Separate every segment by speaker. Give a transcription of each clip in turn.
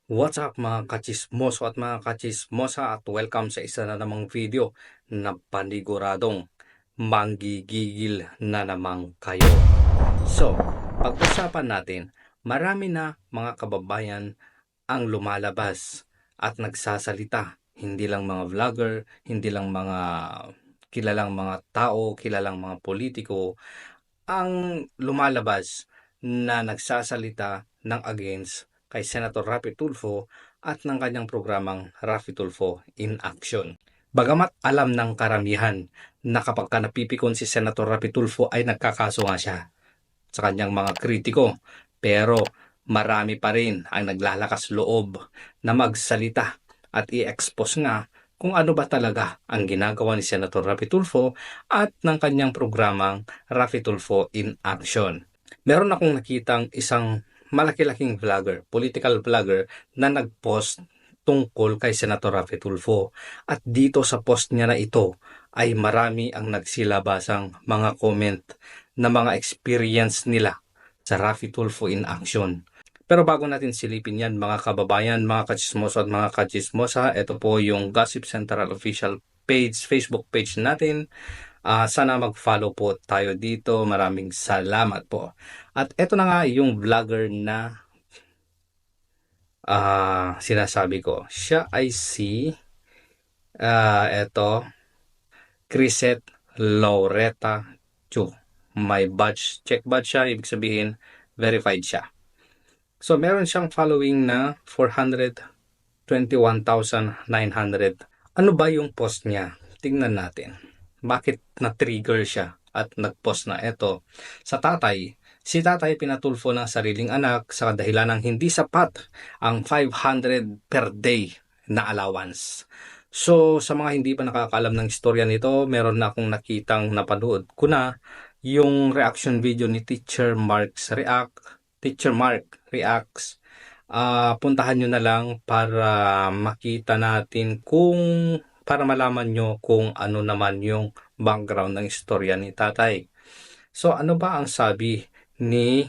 Speaker 1: What's up mga kachismoso at mga kachismosa at welcome sa isa na namang video na paniguradong manggigigil na namang kayo. So, pag-usapan natin, marami na mga kababayan ang lumalabas at nagsasalita. Hindi lang mga vlogger, hindi lang mga kilalang mga tao, kilalang mga politiko ang lumalabas na nagsasalita ng against kay Senator Raffy Tulfo at ng kanyang programang Raffy Tulfo in Action. Bagamat alam ng karamihan na kapag ka napipikon si Senator Raffy Tulfo ay nagkakaso nga siya sa kanyang mga kritiko, pero marami pa rin ang naglalakas loob na magsalita at i-expose nga kung ano ba talaga ang ginagawa ni Senator Raffy Tulfo at ng kanyang programang Raffy Tulfo in Action. Meron akong nakitang isang malaki-laking vlogger, political vlogger na nag-post tungkol kay Senator Raffy Tulfo. At dito sa post niya na ito ay marami ang nagsilabasang mga comment na mga experience nila sa Raffy Tulfo in Action. Pero bago natin silipin yan mga kababayan, mga kachismoso at mga kachismosa, ito po yung Gossip Central official page, Facebook page natin. Sana mag-follow po tayo dito. Maraming salamat po. At ito na nga yung vlogger na sinasabi ko. Siya ay si ito, Crisette Laureta Chu. May badge, check badge siya, ibig sabihin verified siya. So meron siyang following na 421,900. Ano ba yung post niya? Tingnan natin. Bakit na-trigger siya at nag-post na ito? Sa tatay, si tatay pinatulfo ng sariling anak sa dahilan ng hindi sapat ang 500 per day na allowance. So sa mga hindi pa nakakaalam ng istorya nito, meron na akong nakitang napanood ko na yung reaction video ni Teacher Mark Reacts. Puntahan nyo na lang para makita natin para malaman nyo kung ano naman yung background ng istorya ni tatay. So ano ba ang sabi ni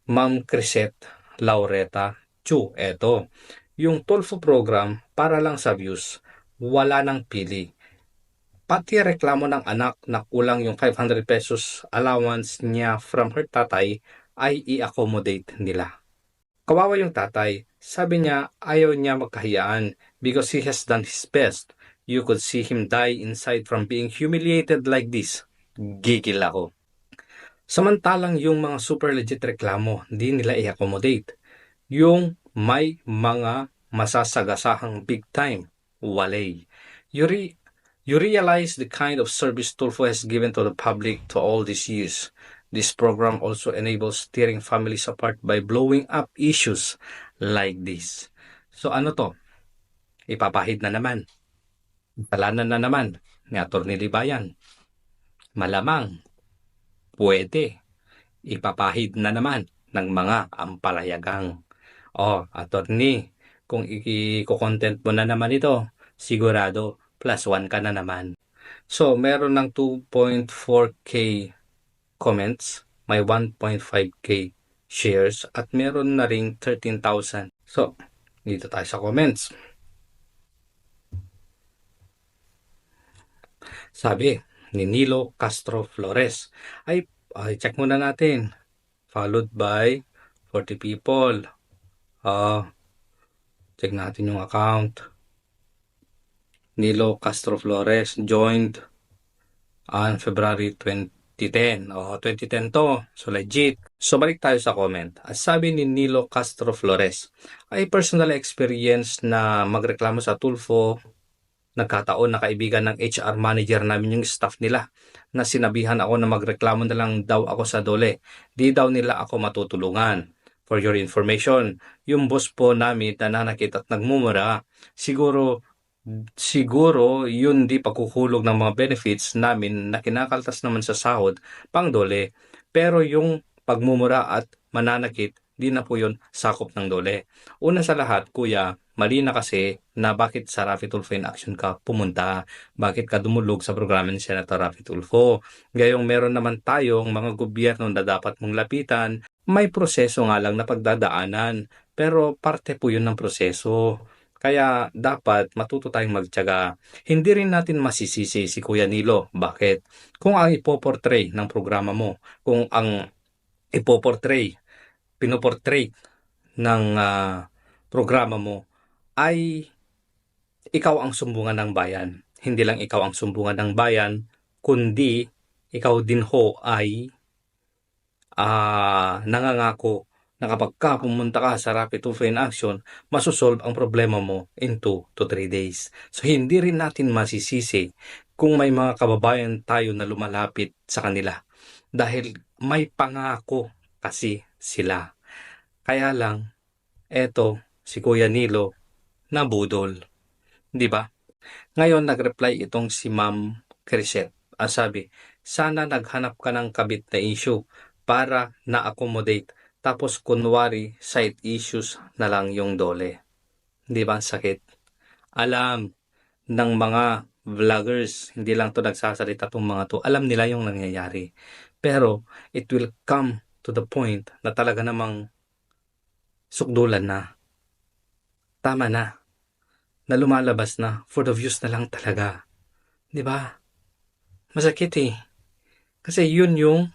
Speaker 1: Ma'am Crisette Laureta Chu? Eto, yung Tulfo program para lang sa views, wala nang pili. Pati reklamo ng anak na kulang yung 500 pesos allowance niya from her tatay ay i-accommodate nila. Kawawa yung tatay. Sabi niya ayaw niya magkahiyaan because he has done his best. You could see him die inside from being humiliated like this. Gigil ako. Samantalang yung mga super legit reklamo, di nila i-accommodate. Yung may mga masasagasahang big time, walay. You realize the kind of service Tulfo has given to the public to all these years. This program also enables tearing families apart by blowing up issues like this. So ano to? Ipapahid na naman. Talanan na naman ni Atty. Libayan. Malamang, pwede. Ipapahid na naman ng mga ampalayagang. Attorney, kung i-content mo na naman ito, sigurado +1 ka na naman. So, meron ng 2.4k comments, may 1.5k shares, at meron na ring 13,000. So, dito tayo sa comments. Sabi ni Nilo Castro Flores, ay check muna natin. Followed by 40 people. Check natin yung account. Nilo Castro Flores joined on February 2010. 2010 to. So legit. So balik tayo sa comment. As sabi ni Nilo Castro Flores, ay personal experience na magreklamo sa Tulfo. Nagkataon na kaibigan ng HR manager namin yung staff nila na sinabihan ako na magreklamo na lang daw ako sa DOLE. Di daw nila ako matutulungan. For your information, yung boss po namin na nanakit at nagmumura, siguro yun di pagkukulog ng mga benefits namin na kinakaltas naman sa sahod pang DOLE. Pero yung pagmumura at mananakit, di na po yun sakop ng DOLE. Una sa lahat, kuya, mali na kasi na bakit sa Raffy Tulfo in Action ka pumunta, bakit ka dumulog sa programa ni Senator Raffy Tulfo. Gayong meron naman tayong mga gobyerno na dapat mong lapitan, may proseso nga lang na pagdadaanan. pero parte po yun ng proseso. Kaya dapat matuto tayong magtiyaga. Hindi rin natin masisisi si Kuya Nilo. Bakit? Kung ang ipoportray ng programa mo, kung ang ipoportray, pinoportray ng programa mo ay ikaw ang sumbungan ng bayan. Hindi lang ikaw ang sumbungan ng bayan, kundi ikaw din ho ay nangangako na kapag pumunta ka sa Rapid Tulfo in Action, masosolve ang problema mo in 2 to 3 days. So hindi rin natin masisisi kung may mga kababayan tayo na lumalapit sa kanila. Dahil may pangako kasi sila. Kaya lang, eto, si Kuya Nilo, nabudol. Di ba? Ngayon, nag-reply itong si Ma'am Crisette. Ang sabi, sana naghanap ka ng kabit na issue para na-accommodate. Tapos kunwari, side issues na lang yung dole. Di ba? Sakit. Alam ng mga vloggers, hindi lang to nagsasalita tong mga to. Alam nila yung nangyayari. Pero, it will come to the point na talaga namang sukdulan na. Tama na. Na lumalabas na for the views na lang talaga. Di ba? Masakit eh. Kasi yun yung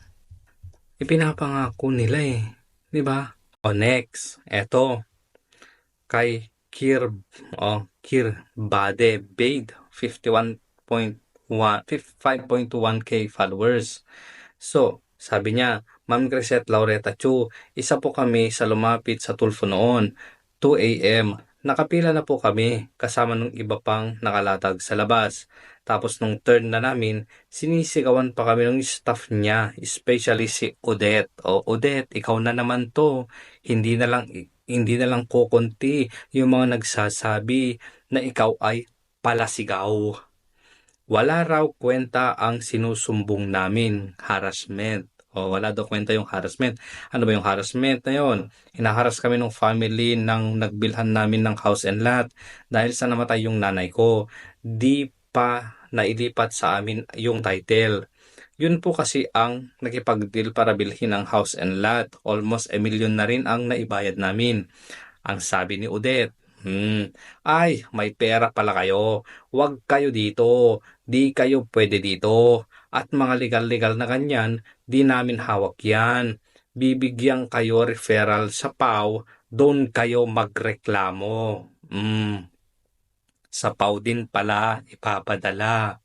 Speaker 1: ipinapangako nila eh. Di ba? O next, eto. Kay Kir Bade Bade, 5.21k followers. So, sabi niya, Ma'am Crisette Laureta Chu, isa po kami sa lumapit sa Tulfo noon, 2 a.m. Nakapila na po kami kasama ng iba pang nakalatag sa labas. Tapos nung turn na namin, sinisigawan pa kami ng staff niya, especially si Odette. O Odette, ikaw na naman to. Hindi na lang kukunti yung mga nagsasabi na ikaw ay palasigaw. Wala raw kwenta ang sinusumbong namin, harassment. O wala daw kwenta yung harassment. Ano ba yung harassment na yon? Hinaharas kami ng family ng nagbilhan namin ng house and lot dahil sa namatay yung nanay ko. Di pa nailipat sa amin yung title. Yun po kasi ang nakipag-deal para bilhin ang house and lot. Almost 1 million na rin ang naibayad namin. Ang sabi ni Odette, ay, may pera pala kayo. Huwag kayo dito. Di kayo pwede dito. At mga legal-legal na ganyan, di namin hawak yan. Bibigyan kayo referral sa PAW, doon kayo magreklamo. Sa PAW din pala ipapadala.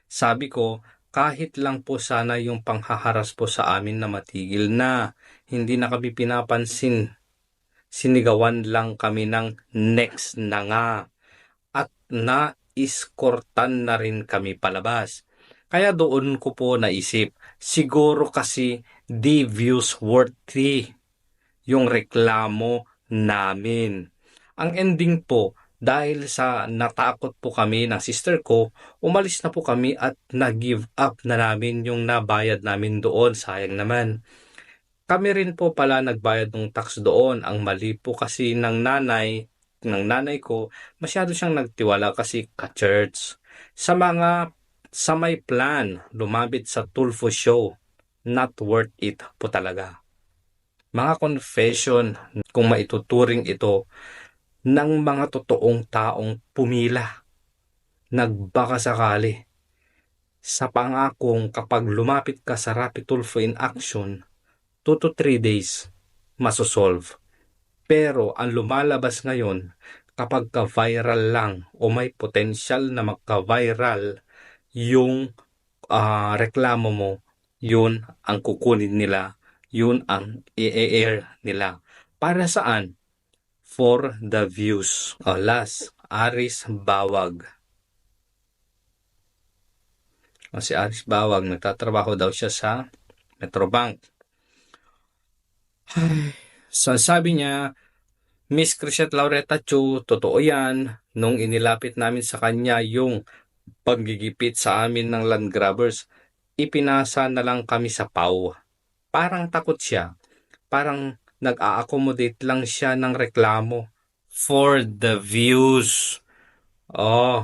Speaker 1: Sabi ko, kahit lang po sana yung panghaharas po sa amin na matigil na. Hindi na kami pinapansin. Sinigawan lang kami ng next na nga. At na-escortan na rin kami palabas. Kaya doon ko po naisip, siguro kasi di views worthy yung reklamo namin. Ang ending po, dahil sa natakot po kami ng sister ko, umalis na po kami at nag-give up na namin yung nabayad namin doon. Sayang naman. Kami rin po pala nagbayad ng tax doon. Ang mali po kasi ng nanay ko, masyado siyang nagtiwala kasi ka-church. Sa may plan, lumapit sa Tulfo show, not worth it po talaga. Mga confession, kung maituturing ito, ng mga totoong taong pumila, nagbaka sakali, sa pangakong kapag lumapit ka sa Rapid Tulfo in Action, 2 to 3 days, masosolve. Pero ang lumalabas ngayon, kapag ka-viral lang o may potensyal na magka-viral yung reklamo mo, yun ang kukunin nila, yun ang i-air nila. Para saan? For the views. O last, Aris Bawag. O si Aris Bawag, nagtatrabaho daw siya sa Metrobank. So sabi niya, Miss Crisette Laureta Chu, totoo yan. Nung inilapit namin sa kanya yung paggigipit sa amin ng land grabbers, ipinasa na lang kami sa PAW. Parang takot siya. Parang nag-a-accommodate lang siya ng reklamo for the views. Oh,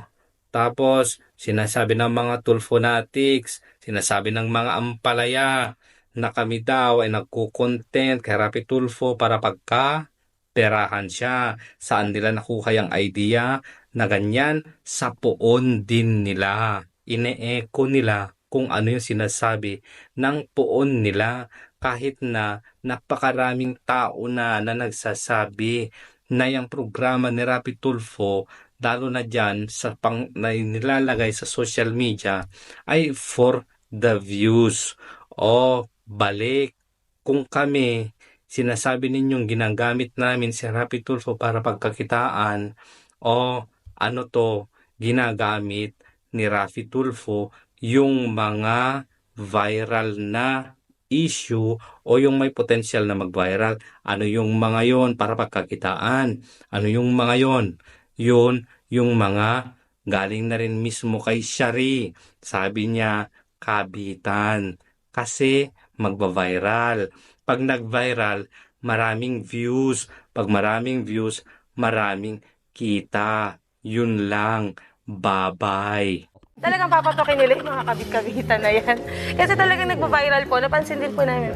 Speaker 1: tapos sinasabi ng mga Tulfonatics, sinasabi ng mga ampalaya na kami daw ay nagko-content kay Rapi Tulfo para perahan siya. Saan nila nakuha yung idea na ganyan? Sa poon din nila. Ine-echo nila kung ano yung sinasabi ng poon nila kahit na napakaraming tao na nagsasabi na yung programa ni Rapi Tulfo lalo na diyan sa na nilalagay sa social media ay for the views. O balik kung kami sinasabi ninyong ginagamit namin si Rapi Tulfo para pagkakitaan o ano to ginagamit ni Rafi Tulfo yung mga viral na issue o yung may potensyal na mag-viral. Ano yung mga yon para pagkakitaan? Ano yung mga yon? Yun yung mga galing na rin mismo kay Shari. Sabi niya, kabitan. Kasi magba-viral. Pag nag-viral, maraming views. Pag maraming views, maraming kita. Yun lang. Bye-bye.
Speaker 2: Talagang papatokin nila yung mga kabit-kabitan na yan. Kasi talagang nagpa-viral po. Napansin din po namin.